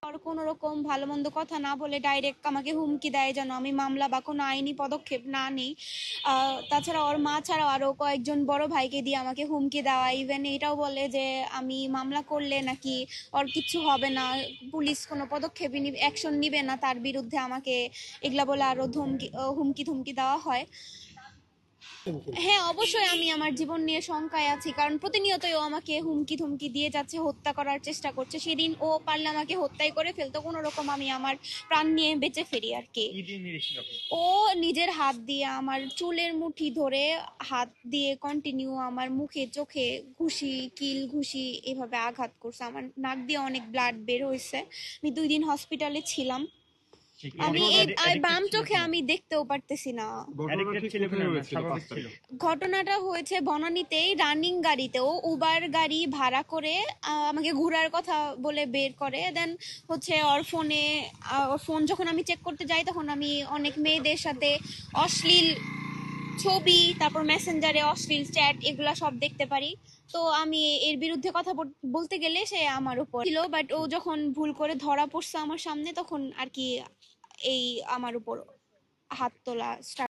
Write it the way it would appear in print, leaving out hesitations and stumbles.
আর কোনো রকম ভালো মন্দ কথা না বলে ডাইরেক্ট আমাকে হুমকি দেয় যেন আমি মামলা বা কোনো আইনি পদক্ষেপ না নিই। তাছাড়া ওর মা ছাড়াও আরো কয়েকজন বড় ভাইকে দিয়ে আমাকে হুমকি দেওয়া, ইভেন এটাও বলে যে আমি মামলা করলে নাকি ওর কিচ্ছু হবে না, পুলিশ কোনো পদক্ষেপই অ্যাকশন নিবে না তার বিরুদ্ধে, আমাকে এগুলা বলে আরো হুমকি ধুমকি দেওয়া হয়। হ্যাঁ, অবশ্যই আমি আমার জীবন নিয়ে শঙ্কায় আছি, কারণ প্রতিনিয়তই ও আমাকে হুমকি ধুমকি দিয়ে যাচ্ছে, হত্যা করার চেষ্টা করছে। সেদিন ও পারলে আমাকে হত্যাই করে ফেলতো, কোনো রকম আমি আমার প্রাণ নিয়ে বেঁচে ফেরি আর কি। ও নিজের হাত দিয়ে আমার চুলের মুঠি ধরে হাত দিয়ে কন্টিনিউ আমার মুখে চোখে ঘুষি এভাবে আঘাত করছে। আমার নাক দিয়ে অনেক ব্লাড বের হয়েছে। আমি 2 দিন হসপিটালে ছিলাম। আমি এই বাম চোখে আমি দেখতেও পারতেছি না। ঘটনাটা হয়েছে বনানীতেই, রানিং গাড়িতেও উবার গাড়ি ভাড়া করে আমাকে ঘোরার কথা বলে বের করে। দেন হচ্ছে ওর ফোন যখন আমি চেক করতে যাই তখন আমি অনেক মেয়েদের সাথে অশ্লীল ছবি, তারপর মেসেঞ্জারে অশ্লীল চ্যাট এগুলা সব দেখতে পারি। তো আমি এর বিরুদ্ধে কথা বলতে গেলে সে আমার উপর ছিল, বাট ও যখন ভুল করে ধরা পড়ছে আমার সামনে তখন আর কি এই আমার উপর হাত তোলা স্টার্ট